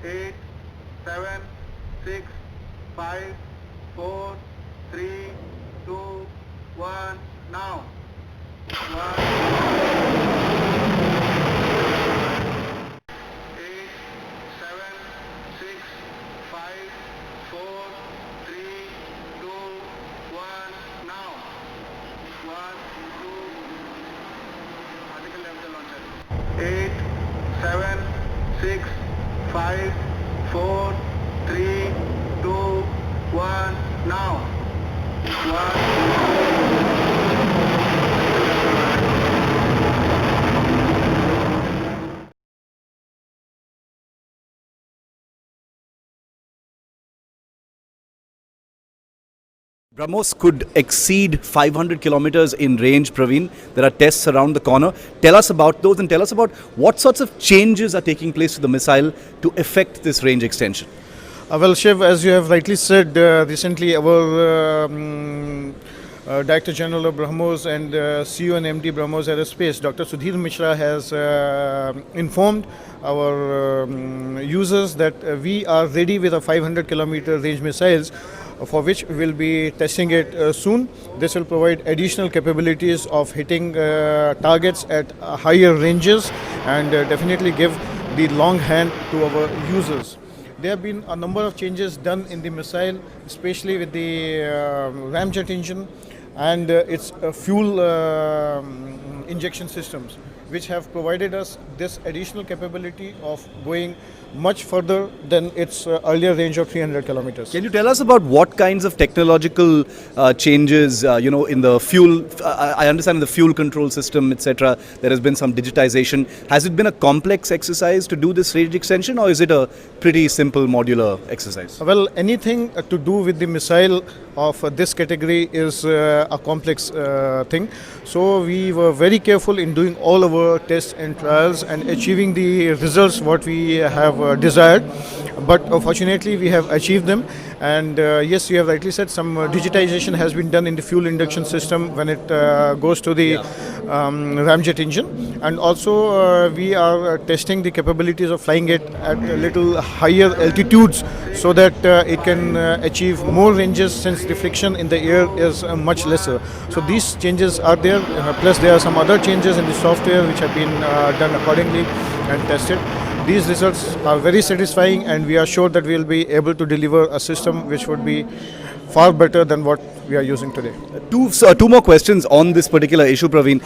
8, 7, 6, 5, 4, 3, 2, 1, now. 1, 8, 7, 6, 5, 4, 3, 2, 1, now. 1, 2, article level launcher. 8, 7, 6, 5, 4, 3, 2, 1, now. 1. BrahMos could exceed 500 kilometers in range, Praveen. There are tests around the corner. Tell us about those and tell us about what sorts of changes are taking place to the missile to affect this range extension. Well, Shiv, as you have rightly said, recently our Director General of BrahMos and CEO and MD BrahMos Aerospace, Dr. Sudhir Mishra, has informed our users that we are ready with a 500 kilometer range missiles, for which we will be testing it soon. This will provide additional capabilities of hitting targets at higher ranges and definitely give the long hand to our users. There have been a number of changes done in the missile, especially with the ramjet engine and its fuel injection systems, which have provided us this additional capability of going much further than its earlier range of 300 kilometers. Can you tell us about what kinds of technological changes, in the fuel? I understand in the fuel control system, etc. There has been some digitization. Has it been a complex exercise to do this range extension, or is it a pretty simple modular exercise? Well, anything to do with the missile of this category is a complex thing. So we were very careful in doing all our tests and trials and achieving the results what we have desired. But fortunately, we have achieved them. And yes, you have rightly said some digitization has been done in the fuel induction system when it goes to the ramjet engine. And also we are testing the capabilities of flying it at a little higher altitudes so that it can achieve more ranges, since the friction in the air is much lesser. So these changes are there. Plus there are some other changes in the software which have been done accordingly and tested. These results are very satisfying, and we are sure that we will be able to deliver a system which would be far better than what we are using today. Two more questions on this particular issue, Praveen.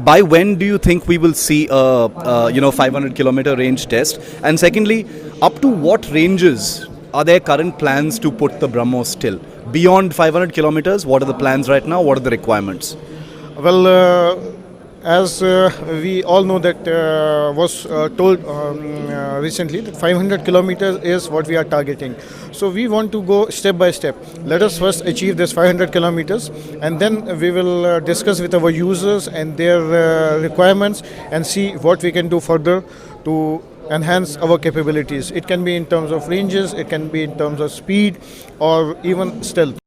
By when do you think we will see a 500 kilometer range test? And secondly, up to what ranges are there current plans to put the BrahMos till? Beyond 500 kilometers, what are the plans right now? What are the requirements? Well, as we all know that was told recently that 500 kilometers is what we are targeting. So we want to go step by step. Let us first achieve this 500 kilometers, and then we will discuss with our users and their requirements and see what we can do further to enhance our capabilities. It can be in terms of ranges, it can be in terms of speed, or even stealth.